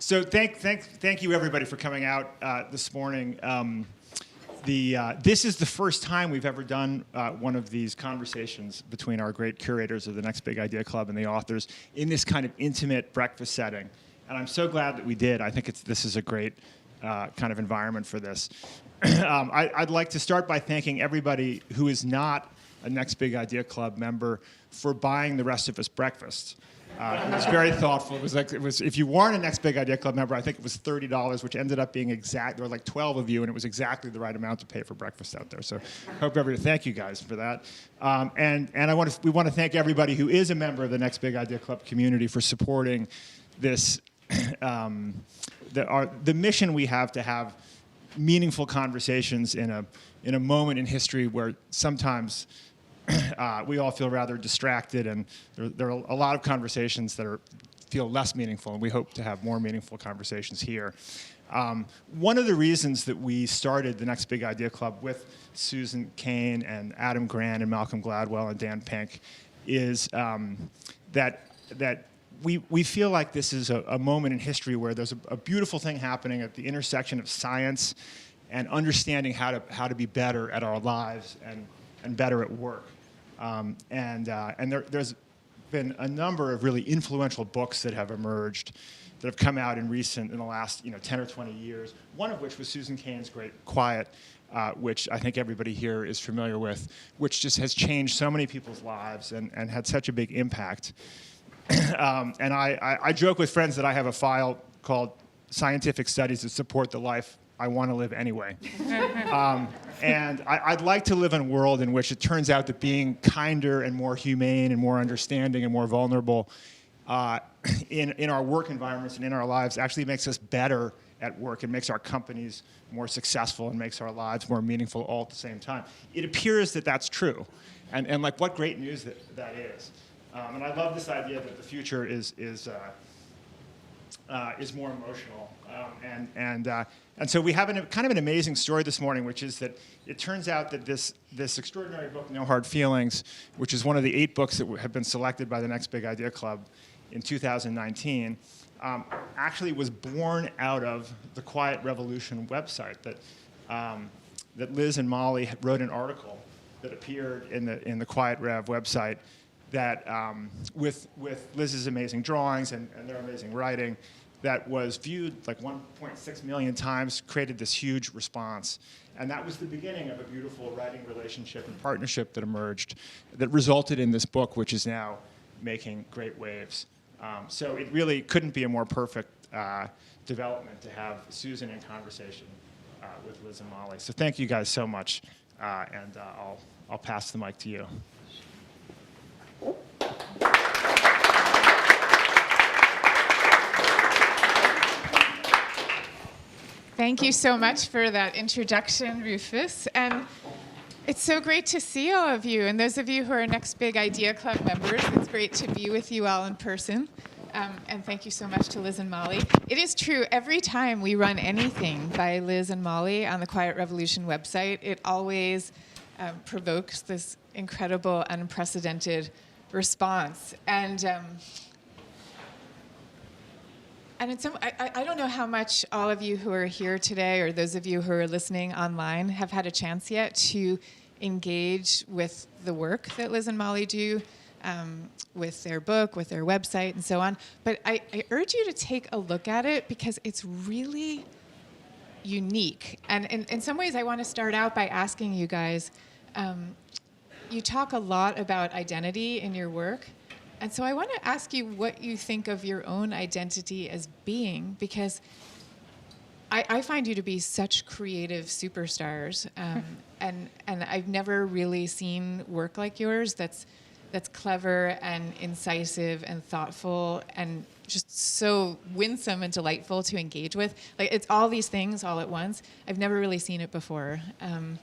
So thank you everybody for coming out this morning. This is the first time we've ever done one of these conversations between our great curators of the Next Big Idea Club and the authors in this kind of intimate breakfast setting. And I'm so glad that we did. I think this is a great kind of environment for this. I'd like to start by thanking everybody who is not a Next Big Idea Club member for buying the rest of us breakfast. It was very thoughtful. It was if you weren't a Next Big Idea Club member, I think it was $30, which ended up being exact. There were like 12 of you, and it was exactly the right amount to pay for breakfast out there. So, thank you guys for that. And we want to thank everybody who is a member of the Next Big Idea Club community for supporting this. The mission we have to have meaningful conversations in a moment in history where sometimes. We all feel rather distracted, and there are a lot of conversations that feel less meaningful, and we hope to have more meaningful conversations here. One of the reasons that we started the Next Big Idea Club with Susan Cain and Adam Grant and Malcolm Gladwell and Dan Pink is that we feel like this is a moment in history where there's a beautiful thing happening at the intersection of science and understanding how to be better at our lives and better at work. There's been a number of really influential books that have emerged that have come out in the last 10 or 20 years, one of which was Susan Cain's great Quiet, which I think everybody here is familiar with, which just has changed so many people's lives and had such a big impact. And I joke with friends that I have a file called Scientific Studies That Support the Life I Want to Live Anyway. And I'd like to live in a world in which it turns out that being kinder and more humane and more understanding and more vulnerable in our work environments and in our lives actually makes us better at work and makes our companies more successful and makes our lives more meaningful all at the same time. It appears that that's true. And like, what great news that is. And I love this idea that the future is more emotional. And so we have kind of an amazing story this morning, which is that it turns out that this extraordinary book, No Hard Feelings, which is one of the 8 books that have been selected by the Next Big Idea Club in 2019, actually was born out of the Quiet Revolution website that Liz and Mollie wrote an article that appeared in the Quiet Rev website that with Liz's amazing drawings and their amazing writing, that was viewed like 1.6 million times, created this huge response. And that was the beginning of a beautiful writing relationship and partnership that emerged that resulted in this book, which is now making great waves. So it really couldn't be a more perfect development to have Susan in conversation with Liz and Mollie. So thank you guys so much, and I'll pass the mic to you. Thank you so much for that introduction, Rufus. And it's so great to see all of you. And those of you who are Next Big Idea Club members, it's great to be with you all in person. And thank you so much to Liz and Mollie. It is true, every time we run anything by Liz and Mollie on the Quiet Revolution website, it always provokes this incredible, unprecedented response. And I don't know how much all of you who are here today, or those of you who are listening online, have had a chance yet to engage with the work that Liz and Mollie do, with their book, with their website, and so on. But I urge you to take a look at it because it's really unique. And in some ways, I want to start out by asking you guys, you talk a lot about identity in your work. And so I want to ask you what you think of your own identity as being, because I find you to be such creative superstars, and I've never really seen work like yours that's clever and incisive and thoughtful and just so winsome and delightful to engage with. Like, it's all these things all at once. I've never really seen it before. And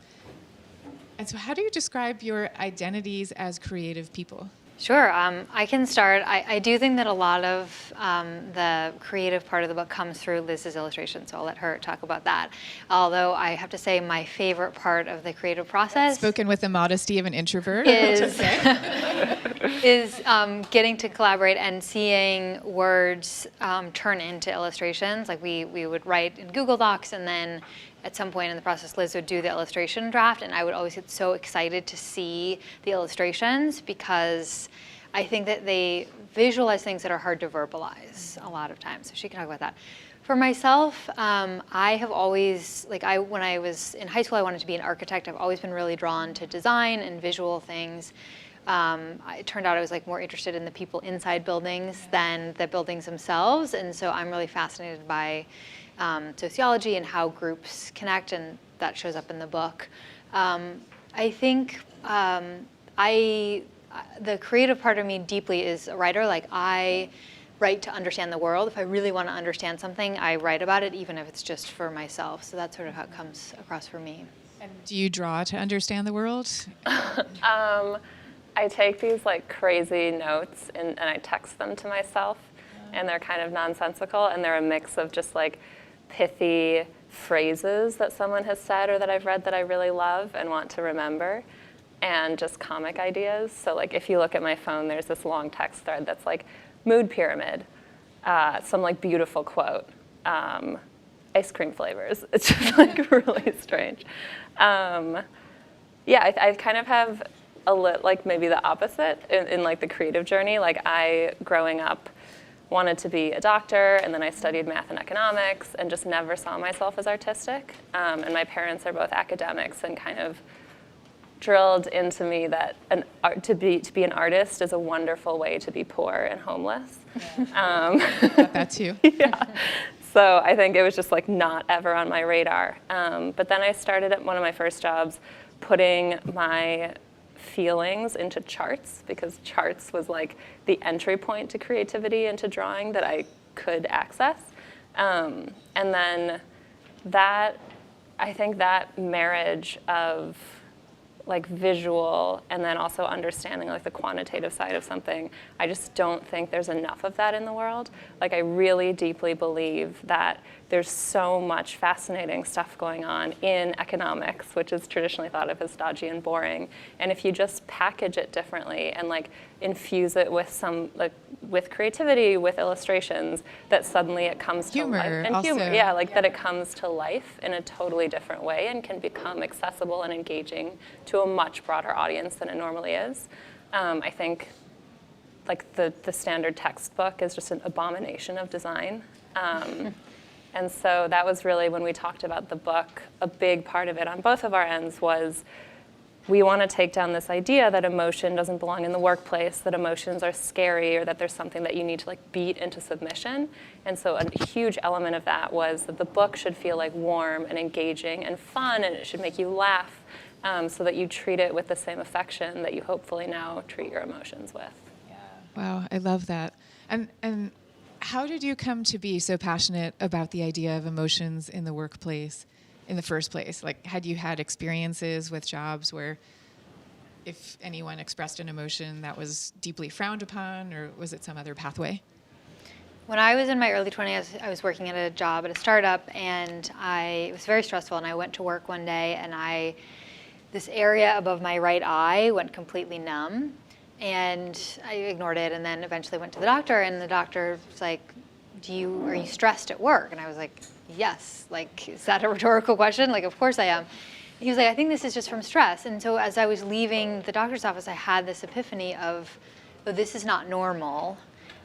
so how do you describe your identities as creative people? Sure, I can start. I do think that a lot of the creative part of the book comes through Liz's illustration, so I'll let her talk about that. Although I have to say my favorite part of the creative process Spoken with the modesty of an introvert. is getting to collaborate and seeing words turn into illustrations. Like we would write in Google Docs, and then at some point in the process, Liz would do the illustration draft, and I would always get so excited to see the illustrations because I think that they visualize things that are hard to verbalize a lot of times. So she can talk about that. For myself, I have always, when I was in high school, I wanted to be an architect. I've always been really drawn to design and visual things. It turned out I was more interested in the people inside buildings than the buildings themselves, and so I'm really fascinated by sociology and how groups connect, and that shows up in the book. I think the creative part of me deeply is a writer. I write to understand the world. If I really want to understand something, I write about it, even if it's just for myself. So that's sort of how it comes across for me. And do you draw to understand the world? I take these crazy notes and I text them to myself, and they're kind of nonsensical, and they're a mix of just pithy phrases that someone has said or that I've read that I really love and want to remember, and just comic ideas. So if you look at my phone, there's this long text thread that's mood pyramid, some beautiful quote, ice cream flavors. It's just really strange. I kind of have maybe the opposite in the creative journey. I, growing up, wanted to be a doctor, and then I studied math and economics and just never saw myself as artistic. And my parents are both academics and kind of drilled into me that to be an artist is a wonderful way to be poor and homeless. That too. Yeah. So I think it was just not ever on my radar. But then I started at one of my first jobs putting my feelings into charts, because charts was the entry point to creativity and to drawing that I could access. And then I think that marriage of visual and then also understanding the quantitative side of something, I just don't think there's enough of that in the world. I really deeply believe that there's so much fascinating stuff going on in economics, which is traditionally thought of as stodgy and boring. And if you just package it differently and infuse it with some with creativity, with illustrations, that suddenly it comes to life. And also. humor, that it comes to life in a totally different way and can become accessible and engaging to a much broader audience than it normally is. I think the standard textbook is just an abomination of design. And so that was really, when we talked about the book, a big part of it on both of our ends was we want to take down this idea that emotion doesn't belong in the workplace, that emotions are scary, or that there's something that you need to beat into submission. And so a huge element of that was that the book should feel warm and engaging and fun, and it should make you laugh, so that you treat it with the same affection that you hopefully now treat your emotions with. Yeah. Wow, I love that. And how did you come to be so passionate about the idea of emotions in the workplace in the first place? Had you had experiences with jobs where if anyone expressed an emotion that was deeply frowned upon, or was it some other pathway? When I was in my early 20s, I was working at a job at a startup, and it was very stressful, and I went to work one day, and this area above my right eye went completely numb. And I ignored it, and then eventually went to the doctor, and the doctor was like, are you stressed at work? And I was like, yes. Is that a rhetorical question? Of course I am. He was like, I think this is just from stress. And so as I was leaving the doctor's office, I had this epiphany of, oh, this is not normal,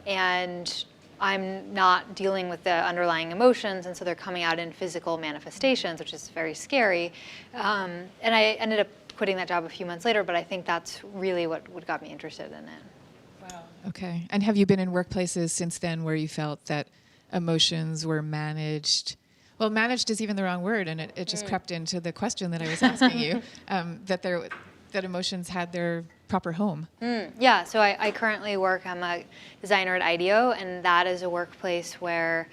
and I'm not dealing with the underlying emotions, and so they're coming out in physical manifestations, which is very scary. And I ended up quitting that job a few months later, but I think that's really what got me interested in it. Wow. Okay. And have you been in workplaces since then where you felt that emotions were managed? Well, managed is even the wrong word, and it just crept into the question that I was asking you, that emotions had their proper home. Yeah, so I currently work, I'm a designer at IDEO, and that is a workplace where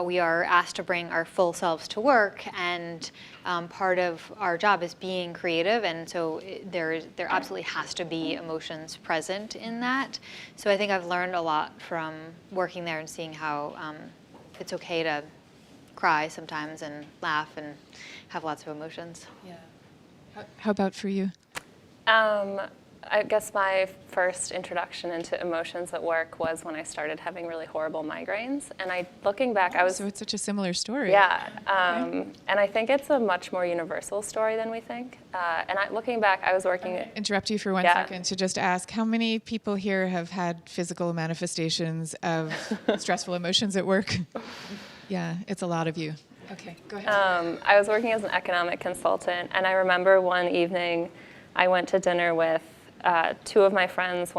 we are asked to bring our full selves to work, and part of our job is being creative, and so there absolutely has to be emotions present in that. So I think I've learned a lot from working there and seeing how it's okay to cry sometimes and laugh and have lots of emotions. Yeah. How about for you? I guess my first introduction into emotions at work was when I started having really horrible migraines. And looking back, I was... So it's such a similar story. Yeah. And I think it's a much more universal story than we think. Looking back, I was working... Interrupt you for 1 second to just ask, how many people here have had physical manifestations of stressful emotions at work? Yeah, it's a lot of you. Okay, go ahead. I was working as an economic consultant, and I remember one evening I went to dinner with two of my friends,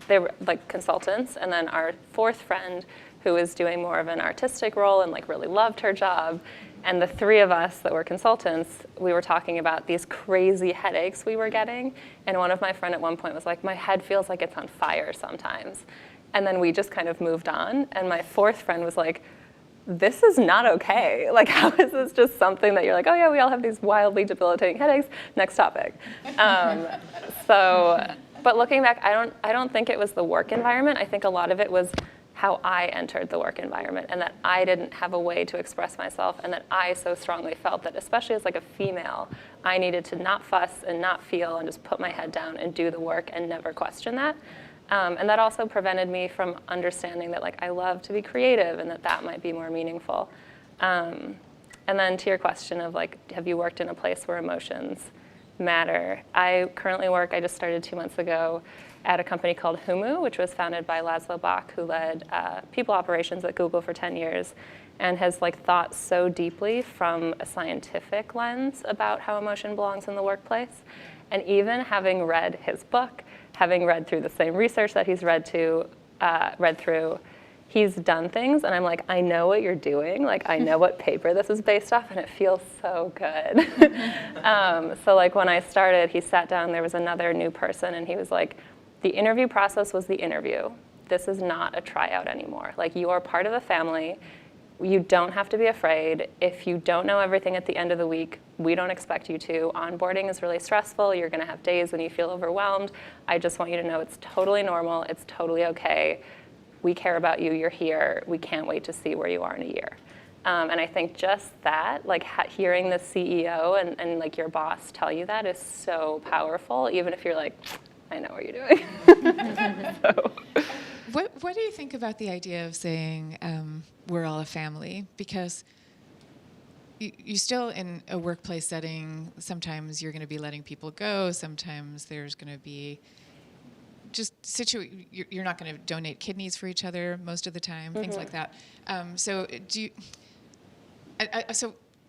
they were like consultants, and then our fourth friend who was doing more of an artistic role and like really loved her job. And the three of us that were consultants, we were talking about these crazy headaches we were getting. And one of my friend at one point was like, my head feels like it's on fire sometimes. And then we just kind of moved on. And my fourth friend was like, this is not okay. Like, how is this just something that you're like, oh yeah, we all have these wildly debilitating headaches, next topic. But looking back, I don't think it was the work environment. I think a lot of it was how I entered the work environment, and that I didn't have a way to express myself, and that I so strongly felt that, especially as like a female, I needed to not fuss and not feel and just put my head down and do the work and never question that. And that also prevented me from understanding that like I love to be creative and that might be more meaningful. And then to your question of like, have you worked in a place where emotions matter? I currently work, I just started 2 months ago, at a company called Humu, which was founded by Laszlo Bach, who led people operations at Google for 10 years and has like thought so deeply from a scientific lens about how emotion belongs in the workplace. And even having read his book, having read through the same research that he's read through, he's done things, and I'm like, I know what you're doing. Like, I know what paper this is based off, and it feels so good. So like when I started, he sat down, there was another new person, and he was like, the interview process was the interview. This is not a tryout anymore. Like, you are part of the family. You don't have to be afraid. If you don't know everything at the end of the week, we don't expect you to. Onboarding is really stressful. You're gonna have days when you feel overwhelmed. I just want you to know it's totally normal. It's totally okay. We care about you. You're here. We can't wait to see where you are in a year. And I think just that, like hearing the CEO and like your boss tell you that is so powerful, even if you're like, I know what you're doing. So. What do you think about the idea of saying we're all a family? Because you still, in a workplace setting, sometimes you're going to be letting people go. Sometimes there's going to be just you're not going to donate kidneys for each other most of the time, things like that. So do you?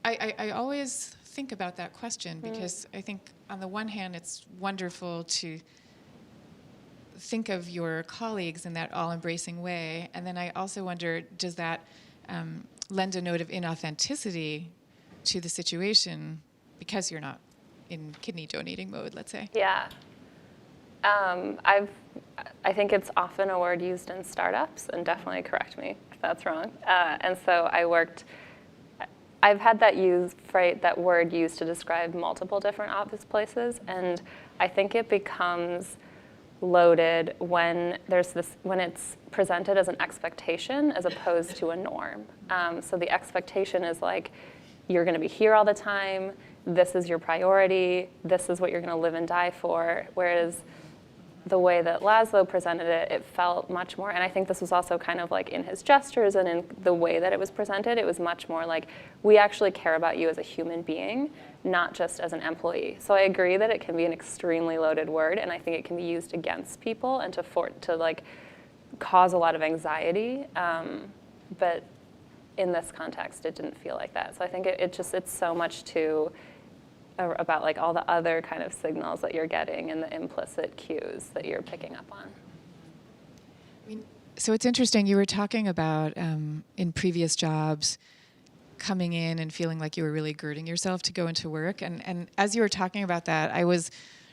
I always think about that question because I think on the one hand it's wonderful to think of your colleagues in that all-embracing way, and then I also wonder, does that lend a note of inauthenticity to the situation because you're not in kidney donating mode, let's say? Yeah. I think it's often a word used in startups, and definitely correct me if that's wrong. And so I've had that word used to describe multiple different office places, and I think it becomes loaded when it's presented as an expectation as opposed to a norm. So the expectation is like, you're going to be here all the time, this is your priority, this is what you're going to live and die for, whereas the way that Laszlo presented it, it felt much more, and I think this was also kind of like in his gestures and in the way that it was presented, it was much more like, we actually care about you as a human being, not just as an employee. So I agree that it can be an extremely loaded word, and I think it can be used against people and to like cause a lot of anxiety, but in this context, it didn't feel like that. So I think it's so much about like all the other kind of signals that you're getting and the implicit cues that you're picking up on. So it's interesting, you were talking about in previous jobs coming in and feeling like you were really girding yourself to go into work. And as you were talking about that, I was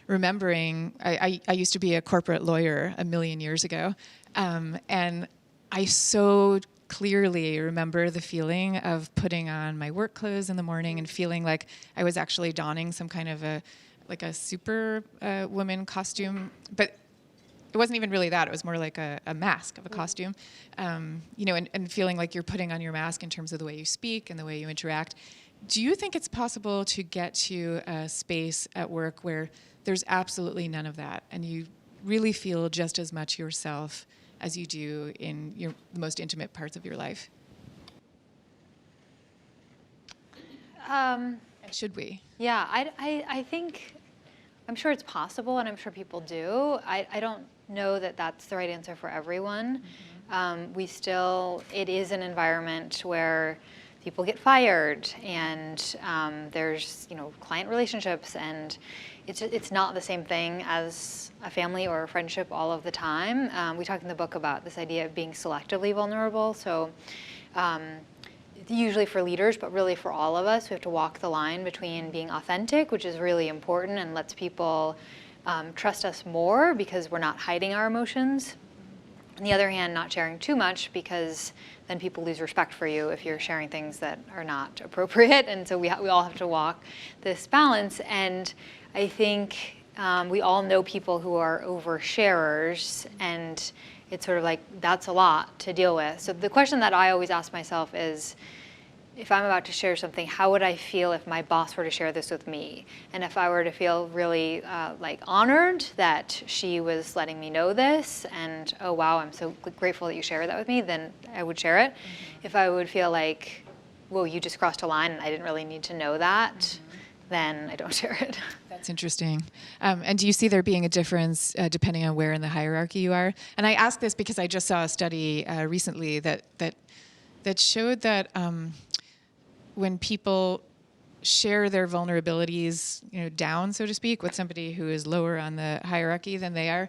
remembering, I used to be a corporate lawyer a million years ago, and I so clearly remember the feeling of putting on my work clothes in the morning and feeling like I was actually donning some kind of a super woman costume, but it wasn't even really that. It was more like a mask of a costume, and feeling like you're putting on your mask in terms of the way you speak and the way you interact. Do you think it's possible to get to a space at work where there's absolutely none of that, and you really feel just as much yourself as you do in the most intimate parts of your life? And should we? Yeah, I think, I'm sure it's possible, and I'm sure people do. I don't know that that's the right answer for everyone. It is an environment where people get fired, and there's client relationships, and it's not the same thing as a family or a friendship all of the time. We talk in the book about this idea of being selectively vulnerable. So usually for leaders, but really for all of us, we have to walk the line between being authentic, which is really important and lets people trust us more because we're not hiding our emotions. On the other hand, not sharing too much, because then people lose respect for you if you're sharing things that are not appropriate. And so we all have to walk this balance. And I think we all know people who are oversharers, and it's sort of like that's a lot to deal with. So the question that I always ask myself is, if I'm about to share something, how would I feel if my boss were to share this with me? And if I were to feel really honored that she was letting me know this, and oh wow, I'm so grateful that you shared that with me, then I would share it. Mm-hmm. If I would feel like, whoa, you just crossed a line and I didn't really need to know that, then I don't share it. That's interesting. And do you see there being a difference depending on where in the hierarchy you are? And I ask this because I just saw a study recently that showed that when people share their vulnerabilities, down, so to speak, with somebody who is lower on the hierarchy than they are,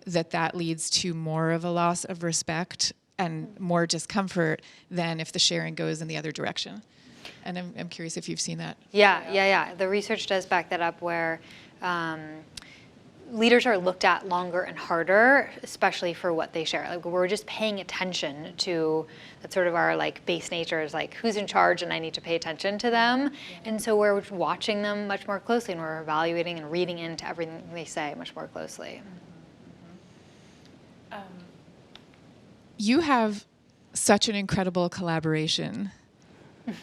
that leads to more of a loss of respect and more discomfort than if the sharing goes in the other direction. And I'm curious if you've seen that. Yeah. The research does back that up, where leaders are looked at longer and harder, especially for what they share. Like, we're just paying attention to, that's sort of our base nature is who's in charge, and I need to pay attention to them. And so we're watching them much more closely, and we're evaluating and reading into everything they say much more closely. You have such an incredible collaboration.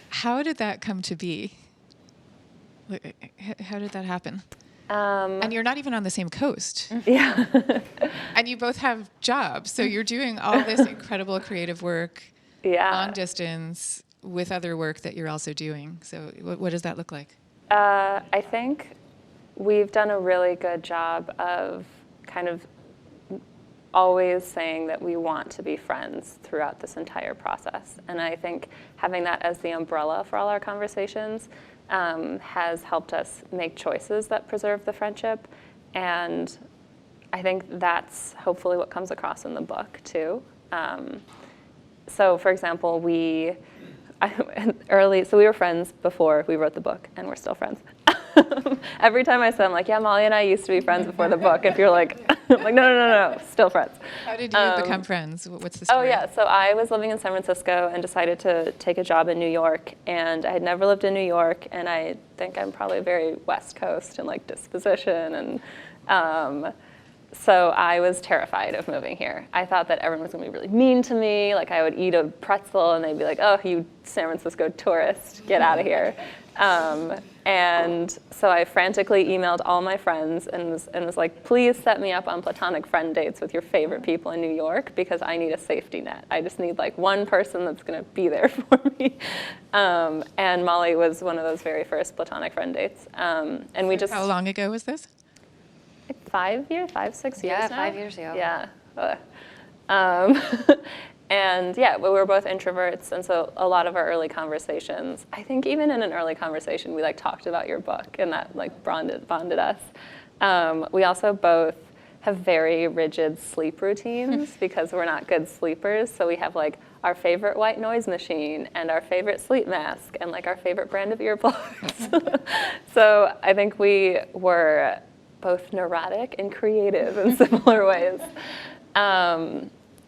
How did that come to be? How did that happen? And you're not even on the same coast. Yeah. And you both have jobs, so you're doing all this incredible creative work long distance with other work that you're also doing. So what does that look like? I think we've done a really good job of kind of always saying that we want to be friends throughout this entire process. And I think having that as the umbrella for all our conversations has helped us make choices that preserve the friendship. And I think that's hopefully what comes across in the book too. So for example, we were friends before we wrote the book, and we're still friends. Every time I say, I'm like, yeah, Mollie and I used to be friends before the book. If you're like, I'm like, no, still friends. How did you become friends? What's the story? Oh yeah, so I was living in San Francisco and decided to take a job in New York, and I had never lived in New York, and I think I'm probably very West Coast in disposition, and so I was terrified of moving here. I thought that everyone was gonna be really mean to me. I would eat a pretzel and they'd be like, oh, you San Francisco tourist, get out of here. And so I frantically emailed all my friends and was like, please set me up on platonic friend dates with your favorite people in New York, because I need a safety net. I just need one person that's gonna be there for me. And Mollie was one of those very first platonic friend dates. And we just— How long ago was this? 5 years, 6 years now? 5 years ago. Yeah. And yeah, we were both introverts, and so a lot of our early conversations, I think even in an early conversation, we talked about your book, and that bonded us. We also both have very rigid sleep routines because we're not good sleepers. So we have our favorite white noise machine and our favorite sleep mask and our favorite brand of earplugs. So I think we were both neurotic and creative in similar ways.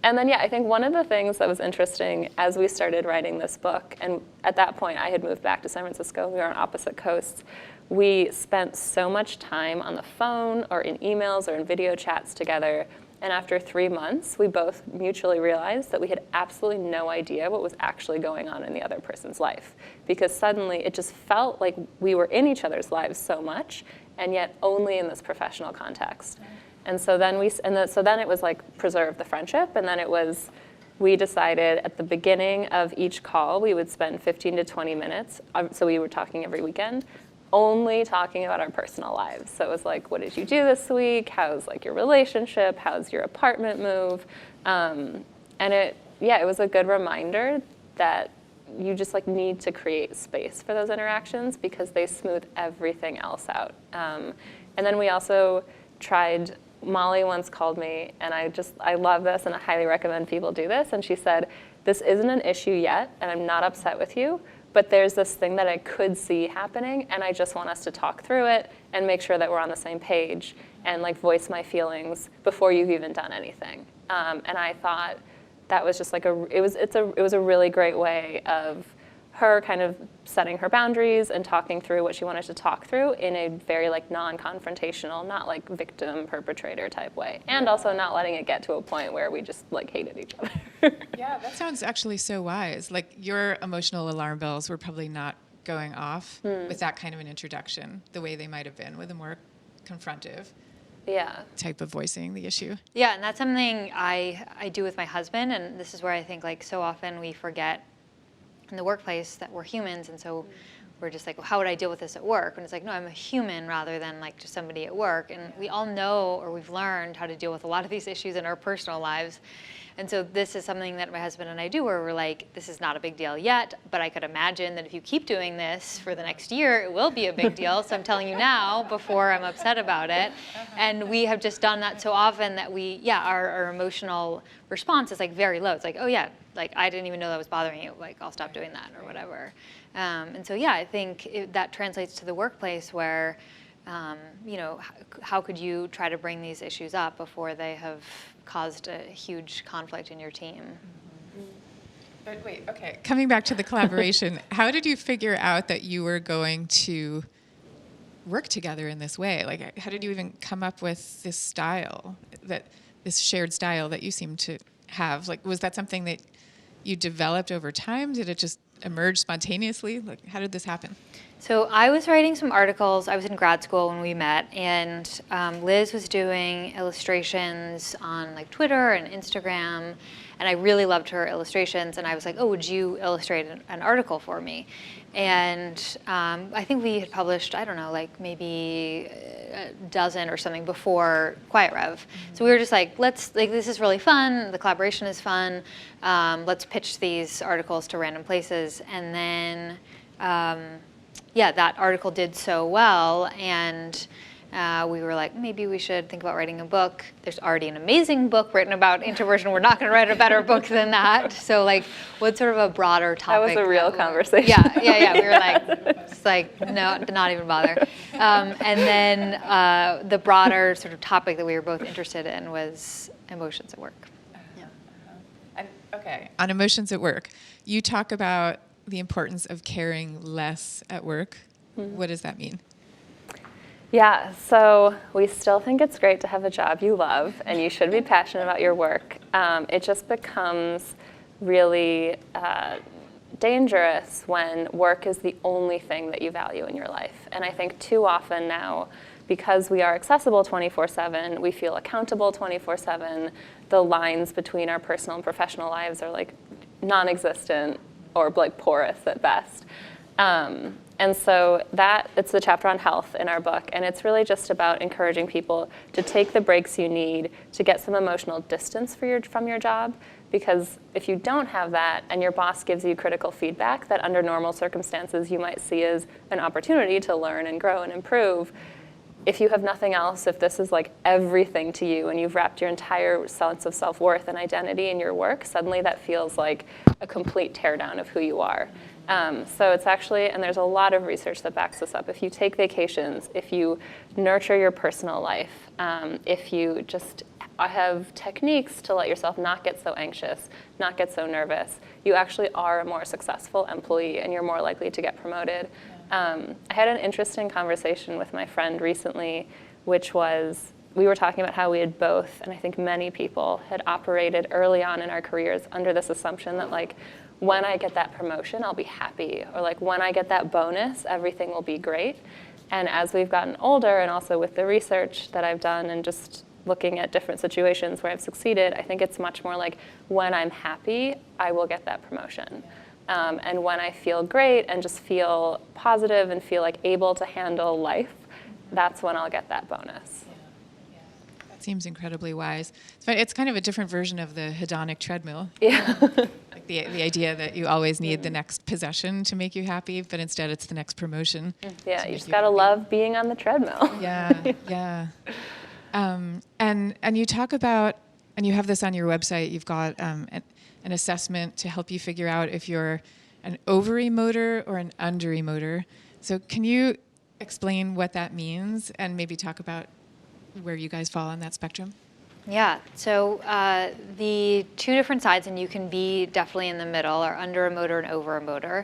And then, yeah, I think one of the things that was interesting as we started writing this book, and at that point I had moved back to San Francisco, we were on opposite coasts, we spent so much time on the phone or in emails or in video chats together. And after 3 months, we both mutually realized that we had absolutely no idea what was actually going on in the other person's life. Because suddenly it just felt like we were in each other's lives so much, and yet only in this professional context. And so then it was like preserve the friendship, and then it was, we decided at the beginning of each call we would spend 15 to 20 minutes, so we were talking every weekend, only talking about our personal lives. So it was like, what did you do this week? How's like your relationship? How's your apartment move? And it was a good reminder that you just like need to create space for those interactions because they smooth everything else out. And then we also tried, Mollie once called me, and I love this and I highly recommend people do this. And she said, this isn't an issue yet, and I'm not upset with you, but there's this thing that I could see happening, and I just want us to talk through it and make sure that we're on the same page and like voice my feelings before you've even done anything. And I thought that was just like it was a really great way of her kind of setting her boundaries and talking through what she wanted to talk through in a very like non-confrontational, not like victim perpetrator type way, and also not letting it get to a point where we just like hated each other. Yeah, that sounds actually so wise. Like your emotional alarm bells were probably not going off with that kind of an introduction, the way they might have been with a more confrontive type of voicing the issue. Yeah, and that's something I do with my husband, and this is where I think like so often we forget in the workplace that we're humans, and so we're just like, well, how would I deal with this at work? And it's like, no, I'm a human rather than like just somebody at work. And we all know, or we've learned how to deal with a lot of these issues in our personal lives. And so this is something that my husband and I do where we're like, this is not a big deal yet, but I could imagine that if you keep doing this for the next year, it will be a big deal. So I'm telling you now before I'm upset about it. And we have just done that so often that our emotional response is like very low. It's like, oh yeah, like I didn't even know that was bothering you. Like I'll stop doing that or whatever. And so I think that translates to the workplace where, how could you try to bring these issues up before they have caused a huge conflict in your team? But wait, okay. Coming back to the collaboration, how did you figure out that you were going to work together in this way? Like, how did you even come up with this style, this shared style that you seem to have? Like, was that something that you developed over time? Did it just emerge spontaneously? Like, how did this happen? So I was writing some articles. I was in grad school when we met, and Liz was doing illustrations on like Twitter and Instagram, and I really loved her illustrations. And I was like, oh, would you illustrate an article for me? And I think we had published, I don't know, like maybe a dozen or something before Quiet Rev. So we were just like, this is really fun. The collaboration is fun. Let's pitch these articles to random places. And then, that article did so well. And we were like, maybe we should think about writing a book. There's already an amazing book written about introversion. We're not going to write a better book than that. So like, what's sort of a broader topic? That was a real conversation. Yeah. We were like, just like, no, not even bother. And then the broader sort of topic that we were both interested in was emotions at work. Okay. On emotions at work, you talk about the importance of caring less at work. Mm-hmm. What does that mean? Yeah, so we still think it's great to have a job you love, and you should be passionate about your work. It just becomes really dangerous when work is the only thing that you value in your life. And I think too often now, because we are accessible 24/7, we feel accountable 24/7, the lines between our personal and professional lives are like non-existent or like porous at best. And so it's the chapter on health in our book, and it's really just about encouraging people to take the breaks you need to get some emotional distance from your job, because if you don't have that and your boss gives you critical feedback that under normal circumstances you might see as an opportunity to learn and grow and improve, if you have nothing else, if this is like everything to you and you've wrapped your entire sense of self-worth and identity in your work, suddenly that feels like a complete teardown of who you are. So it's actually, and there's a lot of research that backs this up, if you take vacations, if you nurture your personal life, if you just have techniques to let yourself not get so anxious, not get so nervous, you actually are a more successful employee and you're more likely to get promoted. I had an interesting conversation with my friend recently, which was, we were talking about how we had both, and I think many people had operated early on in our careers under this assumption that like, when I get that promotion, I'll be happy, or like when I get that bonus, everything will be great. And as we've gotten older, and also with the research that I've done and just looking at different situations where I've succeeded, I think it's much more like when I'm happy, I will get that promotion. And when I feel great and just feel positive and feel like able to handle life, that's when I'll get that bonus. That seems incredibly wise. It's kind of a different version of the hedonic treadmill. Yeah. Like the idea that you always need the next possession to make you happy, but instead it's the next promotion. Yeah, you just gotta love being on the treadmill. Yeah. And you talk about, and you have this on your website, you've got an assessment to help you figure out if you're an over-emoter or an under-emoter. So can you explain what that means and maybe talk about where you guys fall on that spectrum? Yeah, so the two different sides, and you can be definitely in the middle, are under-emoter and over-emoter.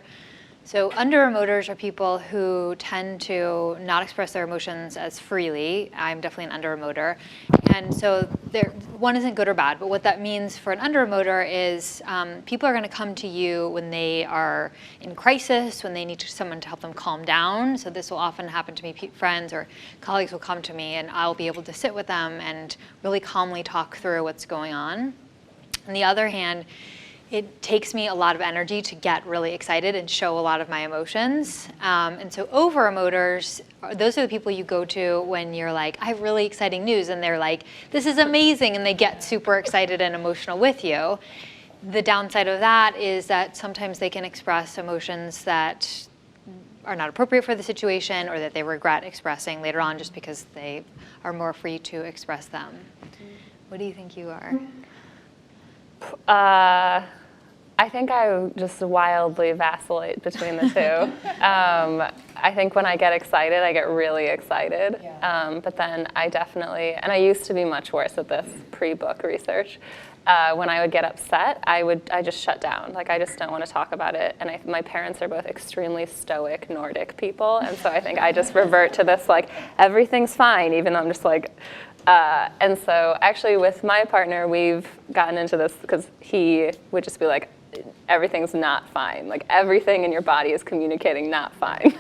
So under-emoters are people who tend to not express their emotions as freely. I'm definitely an under-emoter. And so one isn't good or bad, but what that means for an under-emoter is people are going to come to you when they are in crisis, when they need someone to help them calm down. So this will often happen to me. Friends or colleagues will come to me, and I'll be able to sit with them and really calmly talk through what's going on. On the other hand, it takes me a lot of energy to get really excited and show a lot of my emotions. And so over-emoters, those are the people you go to when you're like, I have really exciting news, and they're like, this is amazing, and they get super excited and emotional with you. The downside of that is that sometimes they can express emotions that are not appropriate for the situation, or that they regret expressing later on just because they are more free to express them. What do you think you are? I think I just wildly vacillate between the two. I think when I get excited, I get really excited. But then I definitely, and I used to be much worse at this pre-book research. When I would get upset, I just shut down. Like, I just don't want to talk about it. And my parents are both extremely stoic Nordic people. And so I think I just revert to this, like, everything's fine, even though I'm just like, and so actually with my partner, we've gotten into this because he would just be like, everything's not fine. Like, everything in your body is communicating not fine.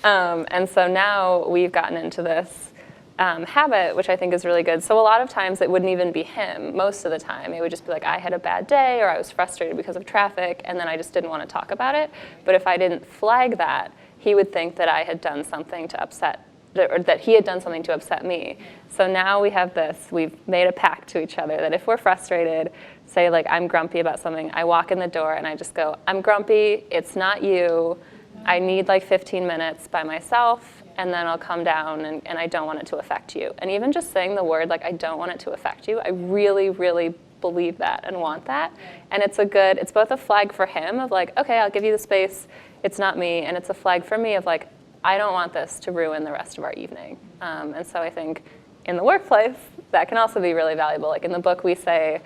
And so now we've gotten into this habit, which I think is really good. So a lot of times it wouldn't even be him. Most of the time it would just be like, I had a bad day, or I was frustrated because of traffic, and then I just didn't want to talk about it. But if I didn't flag that, he would think that I had done something to upset, or that he had done something to upset me. So now we have this, we've made a pact to each other that if we're frustrated, say like I'm grumpy about something, I walk in the door and I just go, I'm grumpy, it's not you, I need like 15 minutes by myself, and then I'll come down, and I don't want it to affect you. And even just saying the word, like, I don't want it to affect you, I really, really believe that and want that. And it's both a flag for him of like, okay, I'll give you the space, it's not me, and it's a flag for me of like, I don't want this to ruin the rest of our evening. And so I think in the workplace, that can also be really valuable. Like in the book, we say,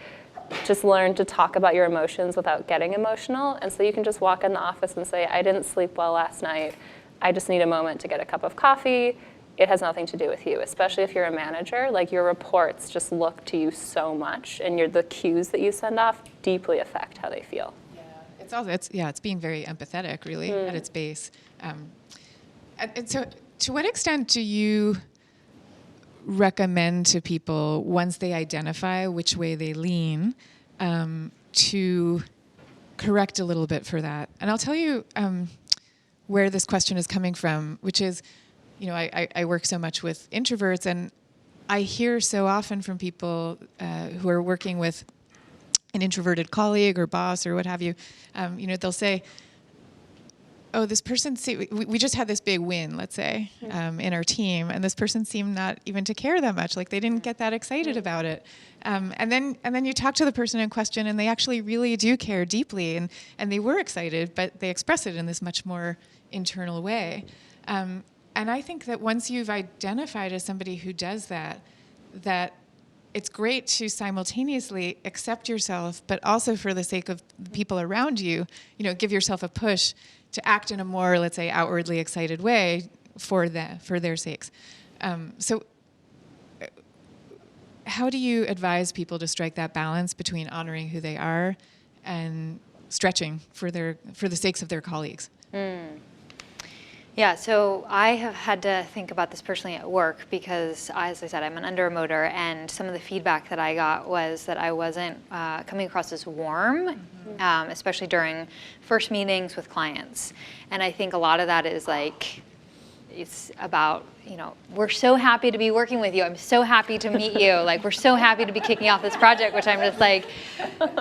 just learn to talk about your emotions without getting emotional. And so you can just walk in the office and say, I didn't sleep well last night. I just need a moment to get a cup of coffee. It has nothing to do with you, especially if you're a manager. Like, your reports just look to you so much, and the cues that you send off deeply affect how they feel. It's being very empathetic, really, at its base. And so, to what extent do you recommend to people, once they identify which way they lean, to correct a little bit for that? And I'll tell you where this question is coming from, which is, I work so much with introverts, and I hear so often from people who are working with an introverted colleague or boss or what have you, they'll say, oh, this person, we just had this big win, let's say, in our team, and this person seemed not even to care that much. Like, they didn't get that excited about it. And then you talk to the person in question, and they actually really do care deeply, and they were excited, but they express it in this much more internal way. And I think that once you've identified as somebody who does that it's great to simultaneously accept yourself, but also for the sake of the people around you, give yourself a push to act in a more, let's say, outwardly excited way for their sakes. So how do you advise people to strike that balance between honoring who they are and stretching for the sakes of their colleagues? Yeah, so I have had to think about this personally at work because, as I said, I'm an under-emoter, and some of the feedback that I got was that I wasn't coming across as warm, especially during first meetings with clients. And I think a lot of that is like, it's about, we're so happy to be working with you. I'm so happy to meet you. Like, we're so happy to be kicking off this project, which I'm just like,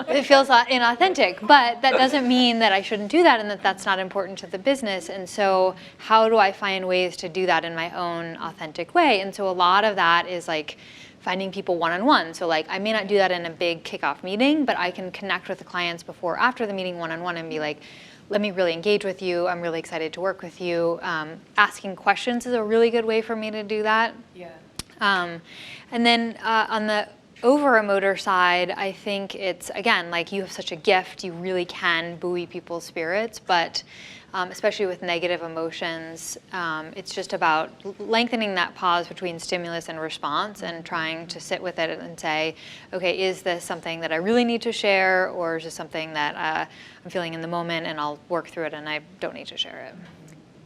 it feels inauthentic. But that doesn't mean that I shouldn't do that and that that's not important to the business. And so how do I find ways to do that in my own authentic way? And so a lot of that is like finding people one-on-one. So like, I may not do that in a big kickoff meeting, but I can connect with the clients before or after the meeting one-on-one and be like, let me really engage with you. I'm really excited to work with you. Asking questions is a really good way for me to do that. Yeah. And then on the over-emoter side, I think it's, again, like you have such a gift. You really can buoy people's spirits, but especially with negative emotions, it's just about lengthening that pause between stimulus and response and trying to sit with it and say, okay, is this something that I really need to share, or is this something that I'm feeling in the moment and I'll work through it and I don't need to share it?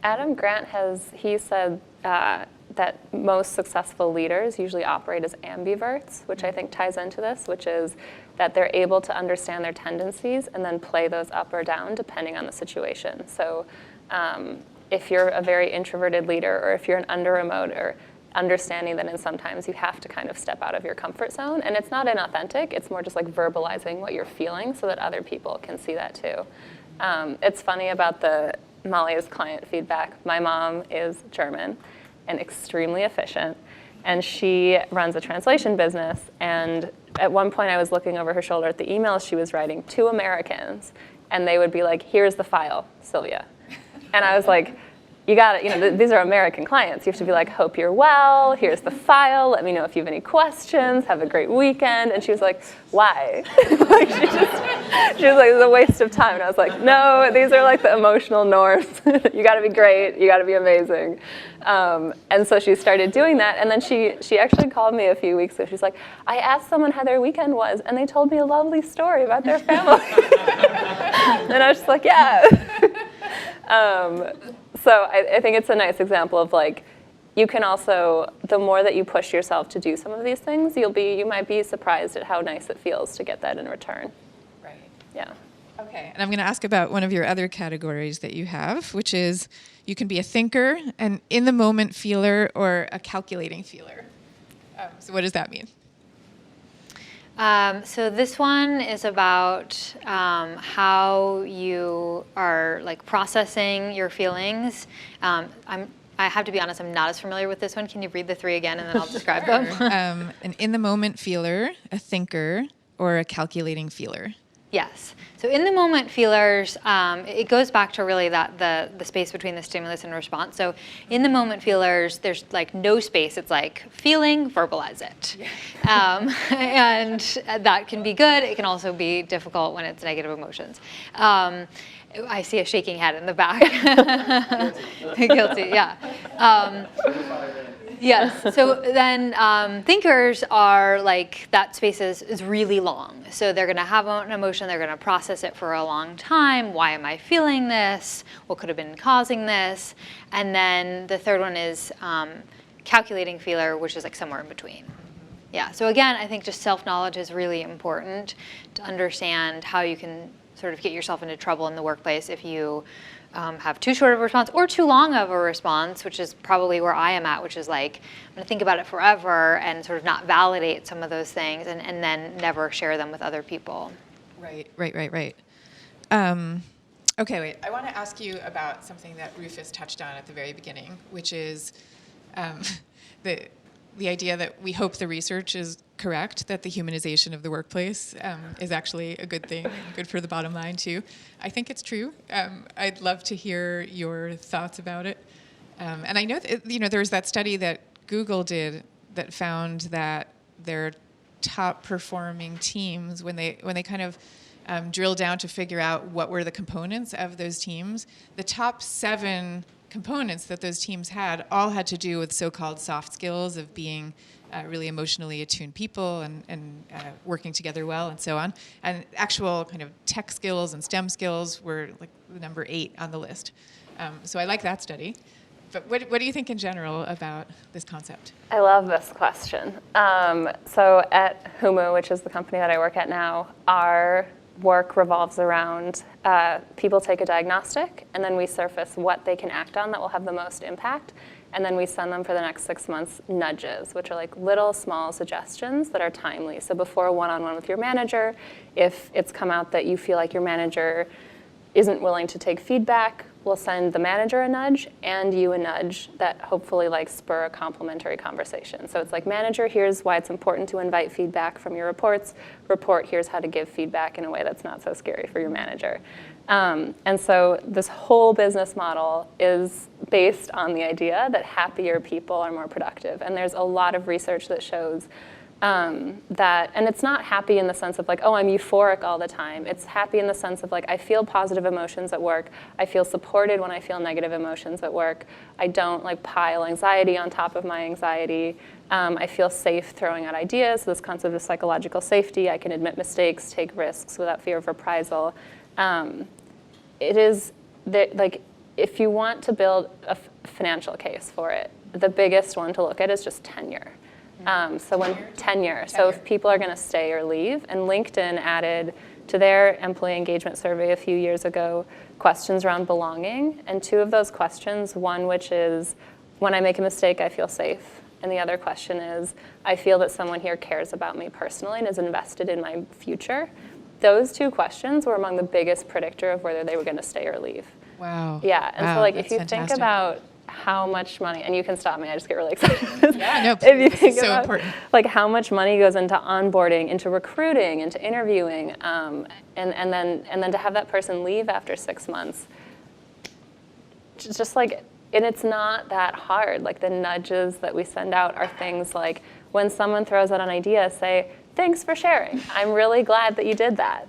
Adam Grant he said that most successful leaders usually operate as ambiverts, which I think ties into this, which is that they're able to understand their tendencies and then play those up or down depending on the situation. So if you're a very introverted leader, or if you're an under-emoter, understanding that sometimes you have to kind of step out of your comfort zone. And it's not inauthentic, it's more just like verbalizing what you're feeling so that other people can see that too. It's funny about Mollie's client feedback. My mom is German and extremely efficient, and she runs a translation business. And at one point I was looking over her shoulder at the emails she was writing to Americans, and they would be like, here's the file, Sylvia. And I was like, you got it, these are American clients. You have to be like, hope you're well, here's the file, let me know if you have any questions, have a great weekend. And she was like, why? Like she was like, it's a waste of time. And I was like, no, these are like the emotional norms. You gotta be great, you gotta be amazing. And so she started doing that, and then she actually called me a few weeks ago. She's like, I asked someone how their weekend was, and they told me a lovely story about their family. And I was just like, yeah. So I think it's a nice example of like, you can also, the more that you push yourself to do some of these things, you might be surprised at how nice it feels to get that in return. Right. Yeah. Okay, and I'm going to ask about one of your other categories that you have, which is you can be a thinker, an in-the-moment feeler, or a calculating feeler. So what does that mean? So this one is about how you are like processing your feelings. I have to be honest, I'm not as familiar with this one. Can you read the three again and then I'll describe them? An in-the-moment feeler, a thinker, or a calculating feeler. Yes. So in the moment feelers, it goes back to really that the space between the stimulus and response. So in the moment feelers, there's like no space. It's like feeling, verbalize it. And that can be good. It can also be difficult when it's negative emotions. I see a shaking head in the back. Guilty, yeah. Yes, so then thinkers are like, that space is really long. So they're gonna have an emotion, they're gonna process it for a long time. Why am I feeling this? What could have been causing this? And then the third one is calculating feeler, which is like somewhere in between. Yeah, so again, I think just self-knowledge is really important to understand how you can sort of get yourself into trouble in the workplace if you have too short of a response or too long of a response, which is probably where I am at, which is like, I'm gonna think about it forever and sort of not validate some of those things and then never share them with other people. Right. Okay, wait, I wanna ask you about something that Rufus touched on at the very beginning, which is the idea that we hope the research is correct, that the humanization of the workplace is actually a good thing, good for the bottom line too. I think it's true. I'd love to hear your thoughts about it. And I know that, there was that study that Google did that found that their top performing teams, when they kind of drill down to figure out what were the components of those teams, the top 7 components that those teams had all had to do with so-called soft skills of being really emotionally attuned people and working together well and so on. And actual kind of tech skills and STEM skills were like the number 8 on the list. So I like that study. But what do you think in general about this concept? I love this question. So at Humu, which is the company that I work at now, our work revolves around people take a diagnostic, and then we surface what they can act on that will have the most impact. And then we send them for the next 6 months nudges, which are like little small suggestions that are timely. So before a one-on-one with your manager, if it's come out that you feel like your manager isn't willing to take feedback, we'll send the manager a nudge and you a nudge that hopefully like spur a complimentary conversation. So it's like, manager, here's why it's important to invite feedback from your reports. Report, here's how to give feedback in a way that's not so scary for your manager. And so this whole business model is based on the idea that happier people are more productive. And there's a lot of research that shows that, and it's not happy in the sense of like, oh, I'm euphoric all the time. It's happy in the sense of like, I feel positive emotions at work. I feel supported when I feel negative emotions at work. I don't like pile anxiety on top of my anxiety. I feel safe throwing out ideas. So this concept of psychological safety. I can admit mistakes, take risks without fear of reprisal. It is that, like, if you want to build a financial case for it, the biggest one to look at is just tenure. Tenure. So if people are going to stay or leave, and LinkedIn added to their employee engagement survey a few years ago questions around belonging, and 2 of those questions, one which is, when I make a mistake, I feel safe, and the other question is, I feel that someone here cares about me personally and is invested in my future. Those 2 questions were among the biggest predictor of whether they were going to stay or leave. Wow. Yeah, and wow, so like if you fantastic. think about how much money, and you can stop me, I just get really excited. Yeah, no, if you this think is so about important. like how much money goes into onboarding, into recruiting, into interviewing, and then to have that person leave after 6 months, just like, and it's not that hard. Like the nudges that we send out are things like, when someone throws out an idea, say, thanks for sharing. I'm really glad that you did that.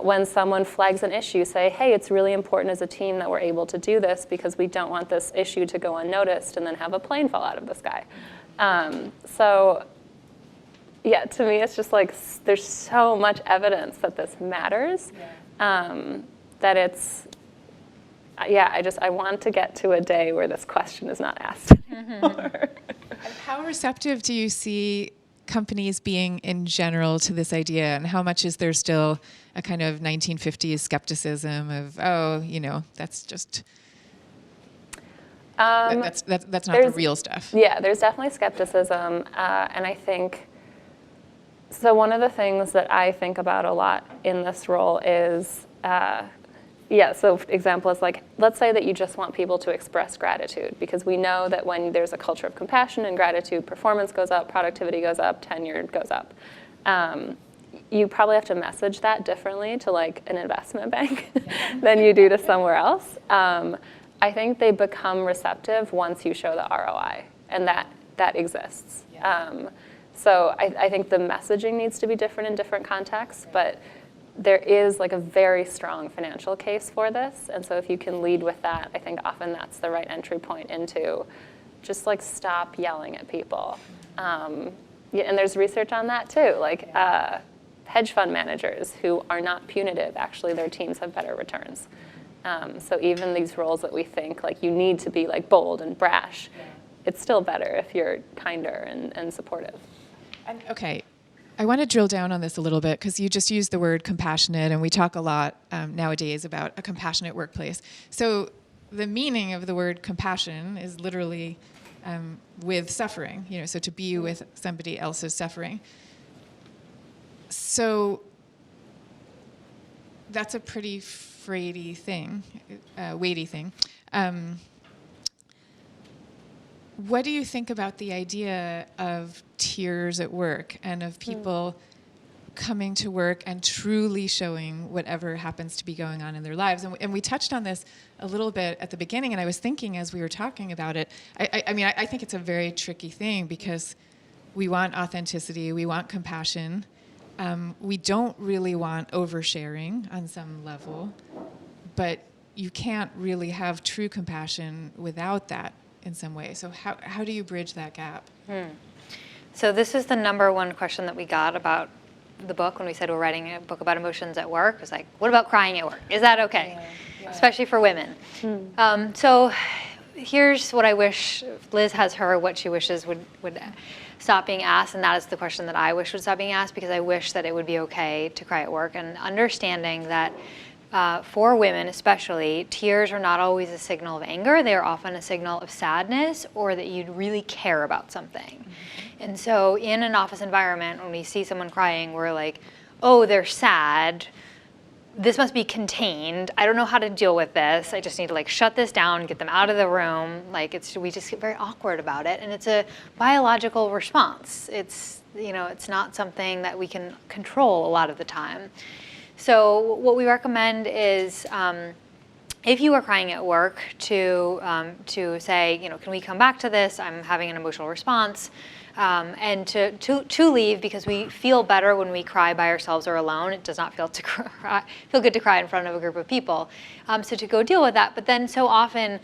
When someone flags an issue, say, hey, it's really important as a team that we're able to do this because we don't want this issue to go unnoticed and then have a plane fall out of the sky. So yeah, to me, it's just like, there's so much evidence that this matters, that it's, I want to get to a day where this question is not asked anymore. How receptive do you see companies being in general to this idea, and how much is there still a kind of 1950s skepticism of, oh, you know, that's just that's not the real stuff? Yeah, there's definitely skepticism, and I think so. One of the things that I think about a lot in this role is, so example is like, let's say that you just want people to express gratitude, because we know that when there's a culture of compassion and gratitude, performance goes up, productivity goes up, tenure goes up. You probably have to message that differently to like an investment bank than you do to somewhere else. I think they become receptive once you show the ROI, and that exists. So I think the messaging needs to be different in different contexts, but there is like a very strong financial case for this. And so if you can lead with that, I think often that's the right entry point into just like stop yelling at people. And there's research on that too. Like hedge fund managers who are not punitive, actually their teams have better returns. So even these roles that we think like you need to be like bold and brash, it's still better if you're kinder and supportive. And okay, I want to drill down on this a little bit, because you just used the word compassionate, and we talk a lot nowadays about a compassionate workplace. So the meaning of the word compassion is literally with suffering, you know, so to be with somebody else's suffering. So that's a pretty weighty thing. What do you think about the idea of tears at work and of people coming to work and truly showing whatever happens to be going on in their lives? And we touched on this a little bit at the beginning, and I was thinking as we were talking about it, I mean, I think it's a very tricky thing, because we want authenticity, we want compassion. We don't really want oversharing on some level, but you can't really have true compassion without that in some way. So how do you bridge that gap? So this is the number one question that we got about the book when we said we're writing a book about emotions at work. It was like, what about crying at work? Is that okay? Yeah. Especially for women. So here's what I wish, Liz has what she wishes would stop being asked, and that is the question that I wish would stop being asked, because I wish that it would be okay to cry at work, and understanding that for women especially, tears are not always a signal of anger. They are often a signal of sadness, or that you really care about something. And so in an office environment, when we see someone crying, we're like, oh, they're sad. This must be contained. I don't know how to deal with this. I just need to like shut this down, get them out of the room. Like we just get very awkward about it. And it's a biological response. It's not something that we can control a lot of the time. So what we recommend is, if you are crying at work, to say, can we come back to this? I'm having an emotional response. And to leave, because we feel better when we cry by ourselves or alone. It does not feel good to cry in front of a group of people. So to go deal with that. But then so often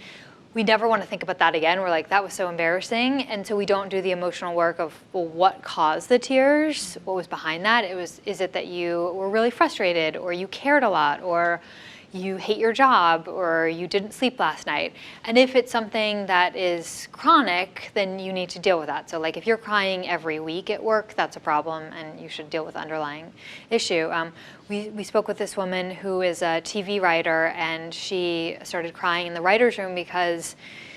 we never want to think about that again. We're like, that was so embarrassing. And so we don't do the emotional work of, well, what caused the tears? What was behind that? Is it that you were really frustrated, or you cared a lot, or you hate your job, or you didn't sleep last night? And if it's something that is chronic, then you need to deal with that. So like if you're crying every week at work, that's a problem, and you should deal with the underlying issue. We spoke with this woman who is a TV writer, and she started crying in the writer's room because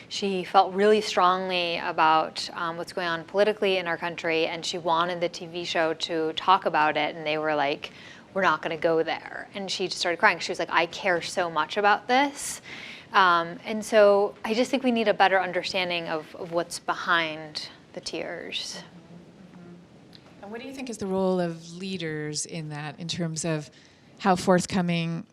she felt really strongly about what's going on politically in our country, and she wanted the TV show to talk about it, and they were like, we're not going to go there. And she just started crying. She was like, I care so much about this. And so I just think we need a better understanding of what's behind the tears. And what do you think is the role of leaders in that, in terms of how forthcoming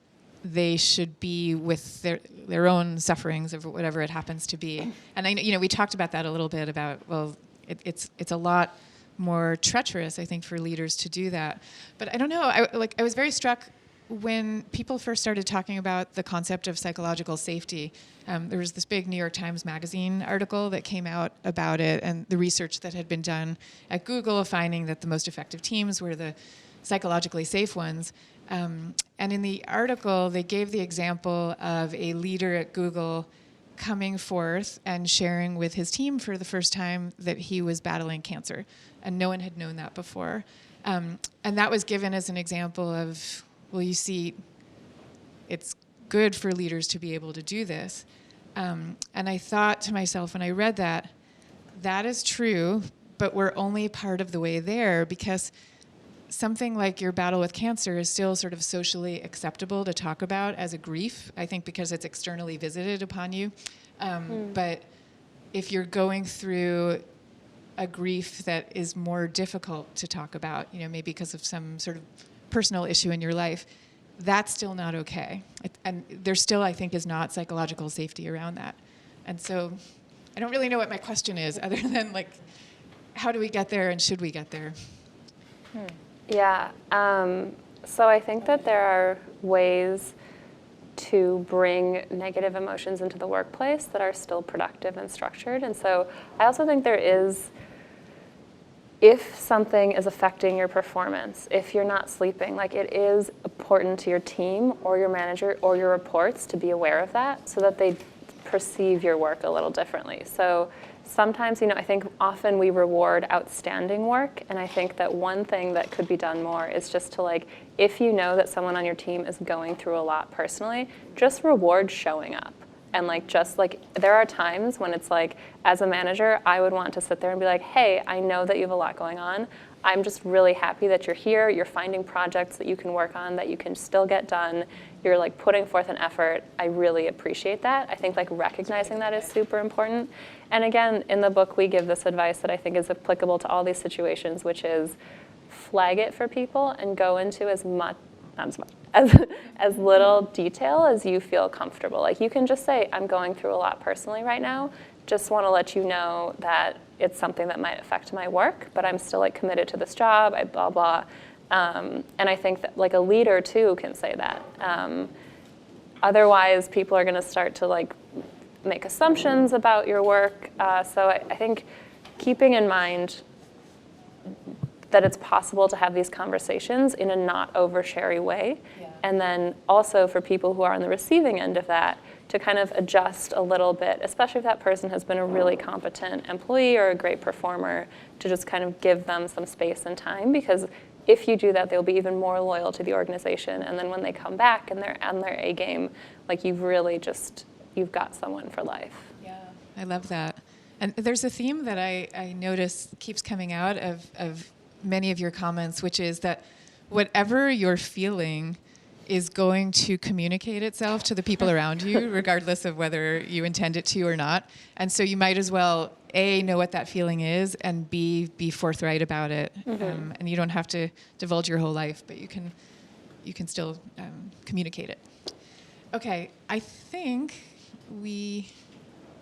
they should be with their own sufferings, of whatever it happens to be? And I know, we talked about that a little bit, about, well, it's a lot more treacherous, I think, for leaders to do that. But I don't know, I was very struck when people first started talking about the concept of psychological safety. There was this big New York Times Magazine article that came out about it, and the research that had been done at Google, finding that the most effective teams were the psychologically safe ones. And in the article, they gave the example of a leader at Google coming forth and sharing with his team for the first time that he was battling cancer, and no one had known that before. And that was given as an example of, well, you see, it's good for leaders to be able to do this. And I thought to myself when I read that, that is true, but we're only part of the way there, because something like your battle with cancer is still sort of socially acceptable to talk about as a grief, I think, because it's externally visited upon you. But if you're going through a grief that is more difficult to talk about, maybe because of some sort of personal issue in your life, that's still not okay. And there still, I think, is not psychological safety around that. And so I don't really know what my question is, other than like, how do we get there, and should we get there? Yeah, so I think that there are ways to bring negative emotions into the workplace that are still productive and structured. And so I also think there is, if something is affecting your performance, if you're not sleeping, like, it is important to your team or your manager or your reports to be aware of that, so that they perceive your work a little differently. So sometimes, I think often we reward outstanding work, and I think that one thing that could be done more is just to, like, if you know that someone on your team is going through a lot personally, just reward showing up. And there are times when it's like, as a manager, I would want to sit there and be like, hey, I know that you have a lot going on. I'm just really happy that you're here. You're finding projects that you can work on, that you can still get done. You're like putting forth an effort. I really appreciate that. I think recognizing that is super important. And again, in the book, we give this advice that I think is applicable to all these situations, which is flag it for people and go into as little detail as you feel comfortable. Like, you can just say, I'm going through a lot personally right now. Just want to let you know that it's something that might affect my work, but I'm still like committed to this job, I blah, blah. And I think that like a leader too can say that. Otherwise, people are gonna start to like make assumptions about your work. So I think keeping in mind that it's possible to have these conversations in a not oversharey way. Yeah. And then also for people who are on the receiving end of that, to kind of adjust a little bit, especially if that person has been a really competent employee or a great performer, to just kind of give them some space and time, because if you do that, they'll be even more loyal to the organization. And then when they come back and they're on their A game, like you've got someone for life. Yeah, I love that. And there's a theme that I notice keeps coming out of many of your comments, which is that whatever you're feeling is going to communicate itself to the people around you, regardless of whether you intend it to or not. And so you might as well, A, know what that feeling is, and B, be forthright about it. Mm-hmm. And you don't have to divulge your whole life, but you can still communicate it. Okay, I think we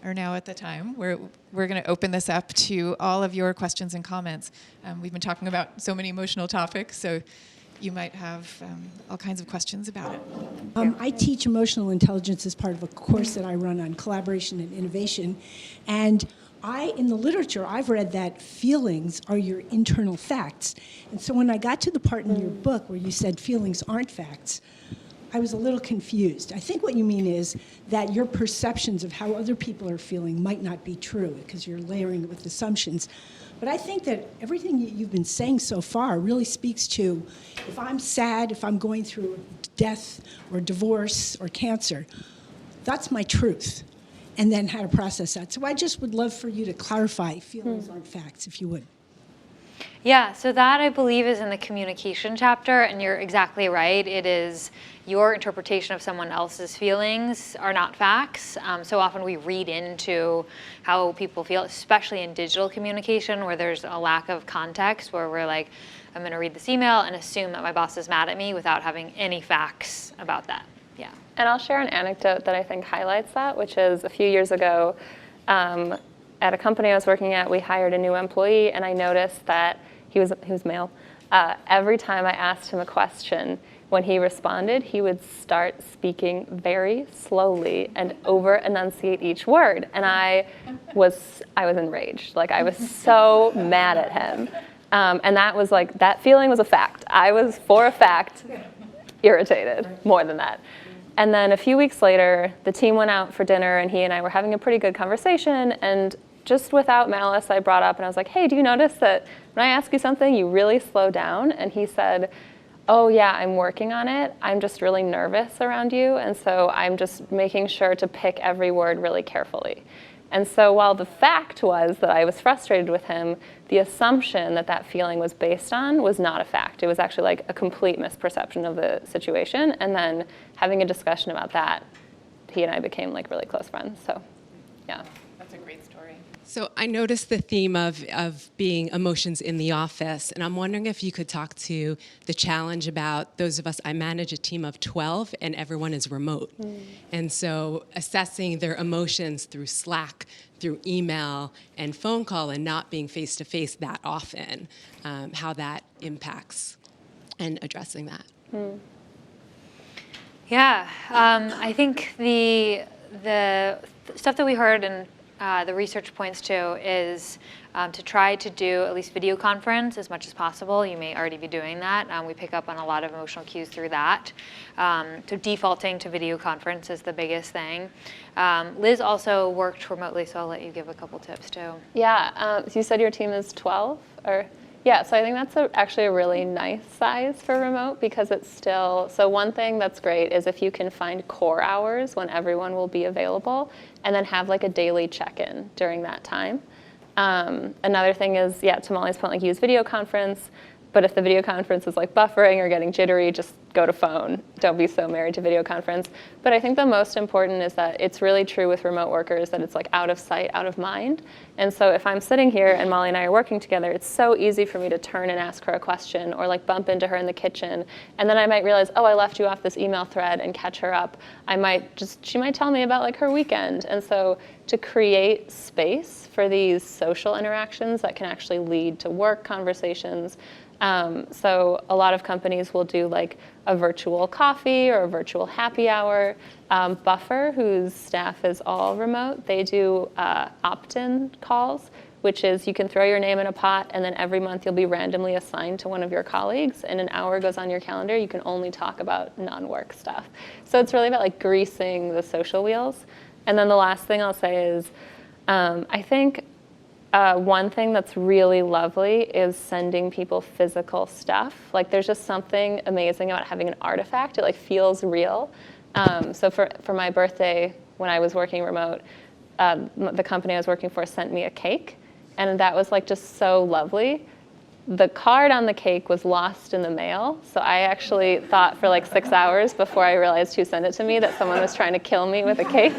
are now at the time where we're going to open this up to all of your questions and comments. We've been talking about so many emotional topics, so you might have all kinds of questions about it. I teach emotional intelligence as part of a course that I run on collaboration and innovation. And in the literature, I've read that feelings are your internal facts. And so when I got to the part in your book where you said feelings aren't facts, I was a little confused. I think what you mean is that your perceptions of how other people are feeling might not be true because you're layering it with assumptions. But I think that everything you've been saying so far really speaks to, if I'm sad, if I'm going through death or divorce or cancer, that's my truth. And then how to process that. So I just would love for you to clarify feelings aren't facts, if you would. Yeah, so that I believe is in the communication chapter, and you're exactly right. It is your interpretation of someone else's feelings are not facts. So often we read into how people feel, especially in digital communication where there's a lack of context, where we're like, I'm going to read this email and assume that my boss is mad at me without having any facts about that. Yeah. And I'll share an anecdote that I think highlights that, which is a few years ago, at a company I was working at, we hired a new employee, and I noticed that he was male. Every time I asked him a question, when he responded, he would start speaking very slowly and over-enunciate each word. And I was enraged. Like, I was so mad at him. And that was like, that feeling was a fact. I was, for a fact, irritated, more than that. And then a few weeks later, the team went out for dinner, and he and I were having a pretty good conversation. And just without malice, I brought up, and I was like, hey, do you notice that when I ask you something, you really slow down? And he said, oh yeah, I'm working on it. I'm just really nervous around you, and so I'm just making sure to pick every word really carefully. And so while the fact was that I was frustrated with him, the assumption that that feeling was based on was not a fact. It was actually like a complete misperception of the situation. And then having a discussion about that, he and I became like really close friends. So, yeah. That's a great story. So I noticed the theme of being emotions in the office, and I'm wondering if you could talk to the challenge about those of us. I manage a team of 12, and everyone is remote. And so assessing their emotions through Slack, through email and phone call, and not being face-to-face that often, how that impacts and addressing that. Yeah, I think the stuff that we heard and the research points to is to try to do at least video conference as much as possible. You may already be doing that. We pick up on a lot of emotional cues through that. So defaulting to video conference is the biggest thing. Liz also worked remotely, so I'll let you give a couple tips too. Yeah, so you said your team is 12? Yeah, so I think that's actually a really nice size for remote, because it's still, so one thing that's great is if you can find core hours when everyone will be available, and then have like a daily check-in during that time. Another thing is, yeah, to Mollie's point, like use video conference. But if the video conference is like buffering or getting jittery, just go to phone. Don't be so married to video conference. But I think the most important is that it's really true with remote workers that it's like out of sight, out of mind. And so if I'm sitting here and Mollie and I are working together, it's so easy for me to turn and ask her a question or like bump into her in the kitchen. And then I might realize, oh, I left you off this email thread, and catch her up. She might tell me about like her weekend. And so to create space for these social interactions that can actually lead to work conversations. So a lot of companies will do like a virtual coffee or a virtual happy hour. Buffer, whose staff is all remote, they do opt-in calls, which is you can throw your name in a pot, and then every month you'll be randomly assigned to one of your colleagues, and an hour goes on your calendar. You can only talk about non-work stuff. So it's really about like greasing the social wheels. And then the last thing I'll say is I think one thing that's really lovely is sending people physical stuff. Like there's just something amazing about having an artifact. It like feels real. So for my birthday, when I was working remote, the company I was working for sent me a cake, and that was like just so lovely. The card on the cake was lost in the mail, so I actually thought for like 6 hours before I realized who sent it to me that someone was trying to kill me with a cake.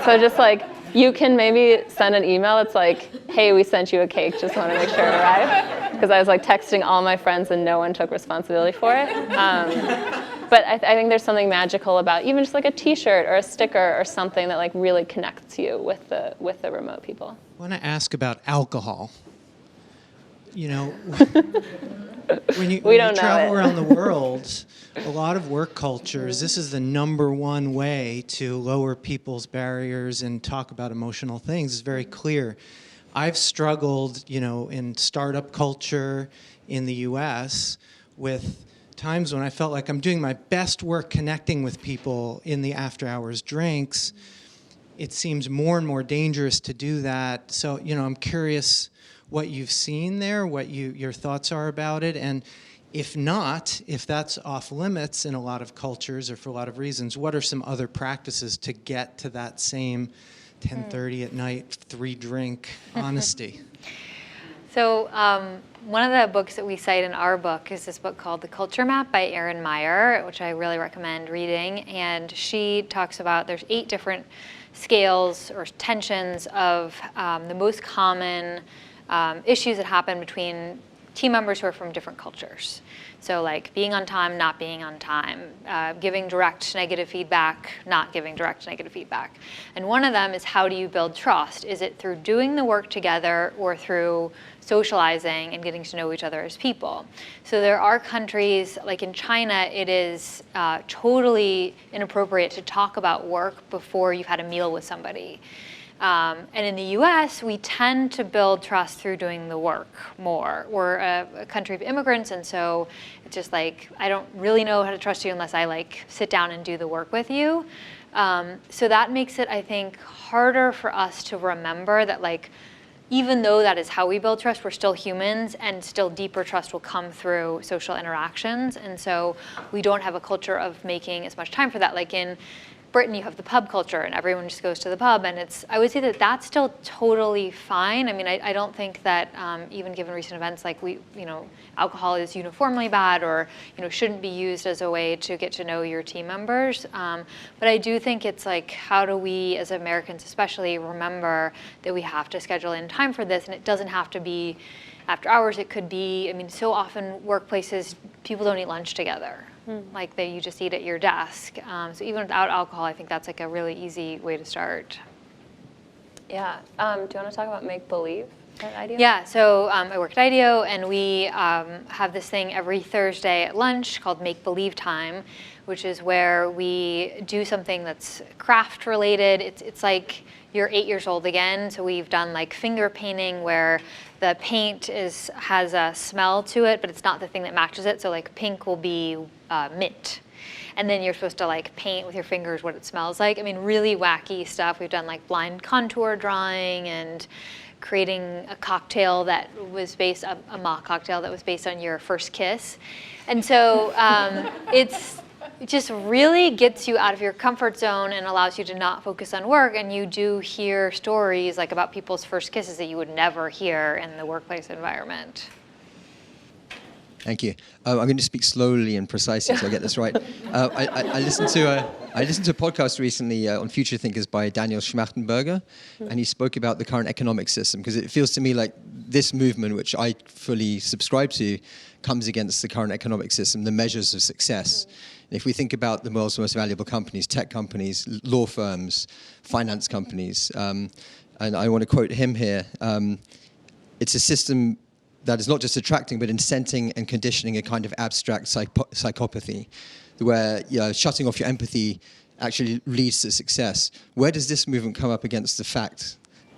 So just like, you can maybe send an email. It's like, hey, we sent you a cake. Just want to make sure it arrived. Because I was like texting all my friends and no one took responsibility for it. But I think there's something magical about even just like a T-shirt or a sticker or something that like really connects you with the remote people. I want to ask about alcohol. You know, when you travel around the world, a lot of work cultures, this is the number one way to lower people's barriers and talk about emotional things. It's very clear. I've struggled, you know, in startup culture in the US with times when I felt like I'm doing my best work connecting with people in the after hours drinks. It seems more and more dangerous to do that. So, you know, I'm curious what you've seen there, what your thoughts are about it, and if not, if that's off limits in a lot of cultures or for a lot of reasons, what are some other practices to get to that same 10:30 at night, 3-drink honesty? So one of the books that we cite in our book is this book called The Culture Map by Erin Meyer, which I really recommend reading. And she talks about there's 8 different scales or tensions of the most common issues that happen between team members who are from different cultures. So like being on time, not being on time, giving direct negative feedback, not giving direct negative feedback. And one of them is, how do you build trust? Is it through doing the work together or through socializing and getting to know each other as people? So there are countries, like in China, it is totally inappropriate to talk about work before you've had a meal with somebody. And in the US, we tend to build trust through doing the work more. We're a country of immigrants, and so it's just like, I don't really know how to trust you unless I like sit down and do the work with you. So that makes it, I think, harder for us to remember that, like, even though that is how we build trust, we're still humans, and still deeper trust will come through social interactions. And so we don't have a culture of making as much time for that. Like in Britain, you have the pub culture, and everyone just goes to the pub, and I would say that that's still totally fine. I mean, I don't think that even given recent events, like alcohol is uniformly bad, or shouldn't be used as a way to get to know your team members. But I do think it's like, how do we, as Americans especially, remember that we have to schedule in time for this, and it doesn't have to be after hours. It could be, I mean, so often workplaces, people don't eat lunch together. Like you just eat at your desk. So even without alcohol, I think that's like a really easy way to start. Yeah. Do you want to talk about make-believe at IDEO? Yeah, so I work at IDEO, and we have this thing every Thursday at lunch called Make Believe Time, which is where we do something that's craft related. It's like you're 8 years old again. So we've done like finger painting, where the paint has a smell to it, but it's not the thing that matches it. So like pink will be mint. And then you're supposed to like paint with your fingers what it smells like. I mean, really wacky stuff. We've done like blind contour drawing and creating a cocktail that was based, a mock cocktail that was based on your first kiss. And so it just really gets you out of your comfort zone and allows you to not focus on work. And you do hear stories like about people's first kisses that you would never hear in the workplace environment. Thank you. I'm going to speak slowly and precisely so I get this right. I listened to a podcast recently on future thinkers by Daniel Schmachtenberger, and he spoke about the current economic system, because it feels to me like this movement, which I fully subscribe to, comes against the current economic system, the measures of success. If we think about the world's most valuable companies, tech companies, law firms, finance companies, and I want to quote him here, it's a system that is not just attracting, but incenting and conditioning a kind of abstract psychopathy, where shutting off your empathy actually leads to success. Where does this movement come up against the fact,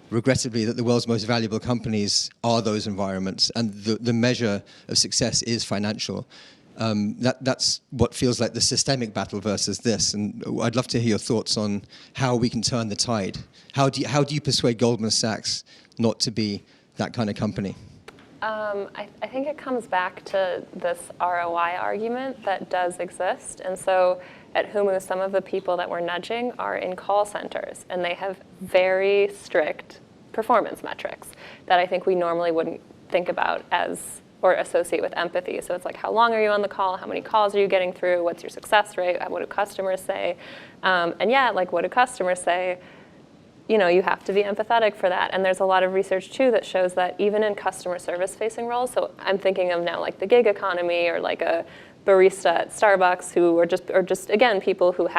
regrettably, that the world's most valuable companies are those environments, and the measure of success is financial? That's what feels like the systemic battle versus this. And I'd love to hear your thoughts on how we can turn the tide. How do you persuade Goldman Sachs not to be that kind of company? I think it comes back to this ROI argument that does exist. And so at Humu, some of the people that we're nudging are in call centers, and they have very strict performance metrics that I think we normally wouldn't think about as or associate with empathy. So it's like, how long are you on the call? How many calls are you getting through? What's your success rate? What do customers say? And yeah, like, what do customers say? You know, you have to be empathetic for that. And there's a lot of research too that shows that even in customer service facing roles, so I'm thinking of now like the gig economy or like a barista at Starbucks who are just again, people who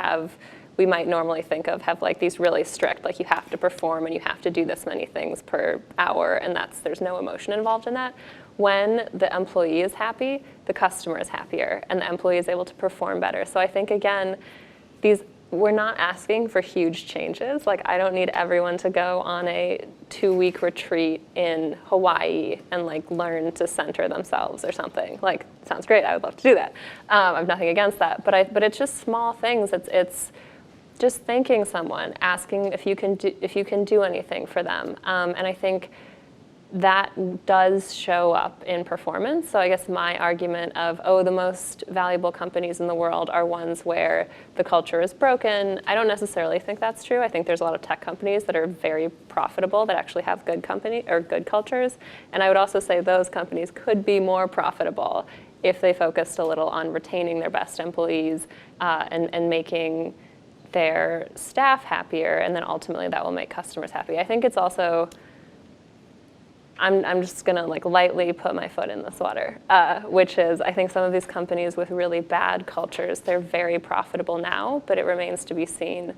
we might normally think of have like these really strict, like you have to perform and you have to do this many things per hour, and there's no emotion involved in that. When the employee is happy, the customer is happier and the employee is able to perform better. So I think again, we're not asking for huge changes. Like, I don't need everyone to go on a 2-week retreat in Hawaii and like learn to center themselves or something. Like, sounds great. I would love to do that. I have nothing against that. But it's just small things. It's just thanking someone, asking if you can do anything for them. And I think that does show up in performance. So I guess my argument of, the most valuable companies in the world are ones where the culture is broken, I don't necessarily think that's true. I think there's a lot of tech companies that are very profitable that actually have good good cultures. And I would also say those companies could be more profitable if they focused a little on retaining their best employees and making their staff happier, and then ultimately that will make customers happy. I think it's also, I'm just gonna like lightly put my foot in this water, which is I think some of these companies with really bad cultures, they're very profitable now, but it remains to be seen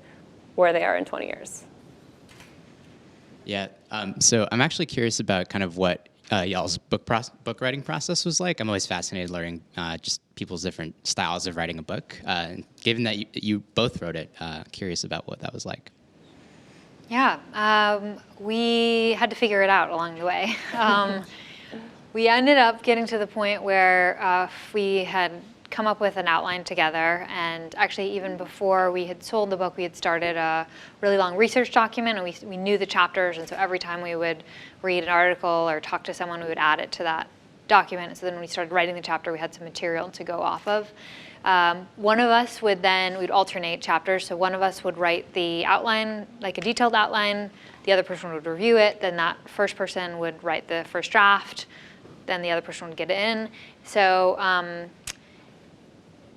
where they are in 20 years. Yeah, so I'm actually curious about kind of what y'all's book writing process was like. I'm always fascinated learning just people's different styles of writing a book. Given that you both wrote it, curious about what that was like. Yeah, we had to figure it out along the way. We ended up getting to the point where we had come up with an outline together, and actually even before we had sold the book, we had started a really long research document, and we knew the chapters, and so every time we would read an article or talk to someone, we would add it to that document. So then when we started writing the chapter, we had some material to go off of. One of us we'd alternate chapters, so one of us would write the outline, like a detailed outline, the other person would review it, then that first person would write the first draft, then the other person would get it in. So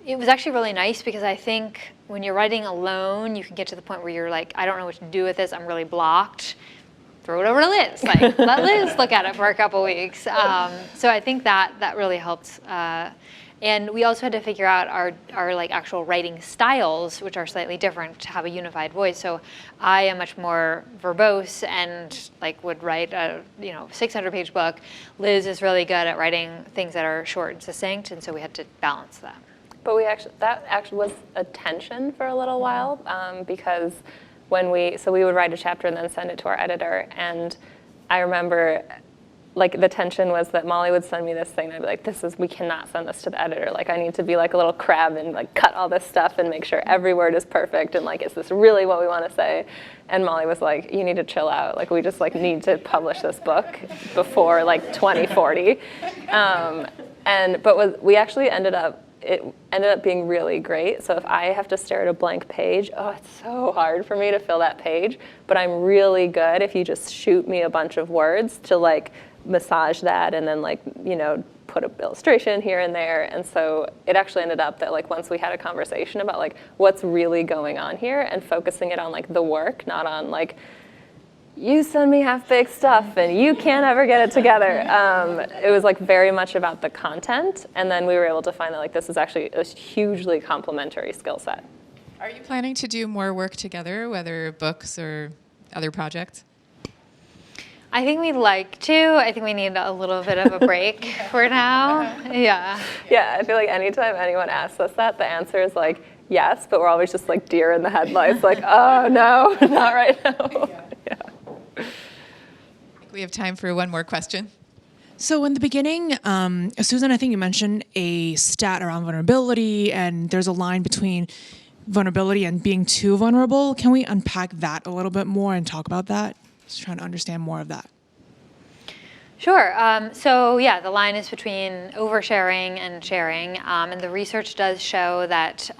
it was actually really nice because I think when you're writing alone, you can get to the point where you're like, I don't know what to do with this, I'm really blocked. Throw it over to Liz, like let Liz look at it for a couple weeks. So I think that really helped. And we also had to figure out our like actual writing styles, which are slightly different, to have a unified voice. So I am much more verbose and like would write a 600-page book. Liz is really good at writing things that are short and succinct, and so we had to balance that. But that actually was a tension for a little while because we would write a chapter and then send it to our editor, and I remember like the tension was that Mollie would send me this thing and I'd be like, we cannot send this to the editor. Like, I need to be like a little crab and like cut all this stuff and make sure every word is perfect, and like, is this really what we want to say? And Mollie was like, you need to chill out. Like, we just like need to publish this book before like 2040. It ended up being really great. So if I have to stare at a blank page, it's so hard for me to fill that page. But I'm really good if you just shoot me a bunch of words to like massage that and then like, put an illustration here and there. And so it actually ended up that like once we had a conversation about like what's really going on here and focusing it on like the work, not on like, you send me half-baked stuff and you can't ever get it together. It was like very much about the content. And then we were able to find that like this is actually a hugely complementary skill set. Are you planning to do more work together, whether books or other projects? I think we'd like to. I think we need a little bit of a break for now. Yeah. Yeah, I feel like anytime anyone asks us that, the answer is like, yes, but we're always just like deer in the headlights, like, oh no, not right now. Yeah. We have time for one more question. So in the beginning, Susan, I think you mentioned a stat around vulnerability, and there's a line between vulnerability and being too vulnerable. Can we unpack that a little bit more and talk about that? Just trying to understand more of that. Sure. So yeah, the line is between oversharing and sharing, and the research does show that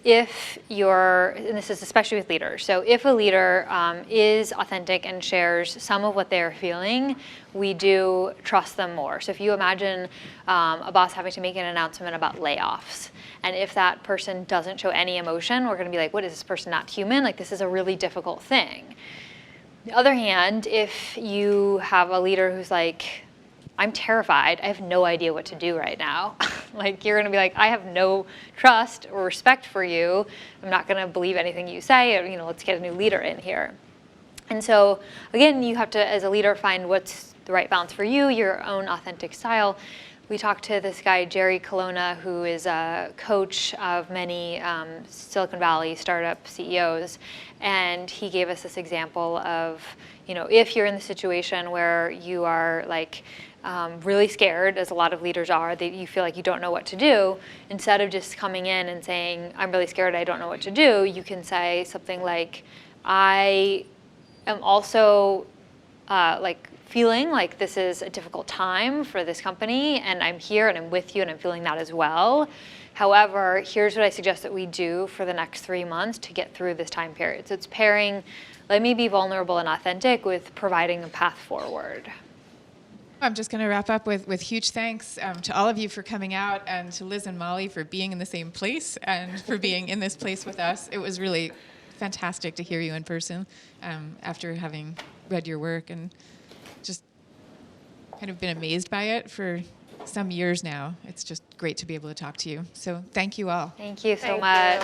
if you're, and this is especially with leaders, so if a leader is authentic and shares some of what they're feeling, we do trust them more. So if you imagine a boss having to make an announcement about layoffs, and if that person doesn't show any emotion, we're going to be like, what, is this person not human? Like, this is a really difficult thing. On the other hand, if you have a leader who's like, I'm terrified, I have no idea what to do right now. Like, you're gonna be like, I have no trust or respect for you. I'm not gonna believe anything you say, or, let's get a new leader in here. And so, again, you have to, as a leader, find what's the right balance for you, your own authentic style. We talked to this guy, Jerry Colonna, who is a coach of many Silicon Valley startup CEOs, and he gave us this example of, if you're in the situation where you are like, really scared, as a lot of leaders are, that you feel like you don't know what to do, instead of just coming in and saying, I'm really scared, I don't know what to do, you can say something like, I am also feeling like this is a difficult time for this company, and I'm here and I'm with you and I'm feeling that as well. However, here's what I suggest that we do for the next 3 months to get through this time period. So it's pairing, let me be vulnerable and authentic, with providing a path forward. I'm just going to wrap up with huge thanks to all of you for coming out, and to Liz and Mollie for being in the same place and for being in this place with us. It was really fantastic to hear you in person after having read your work and just kind of been amazed by it for some years now. It's just great to be able to talk to you. So thank you all. Thank you so much.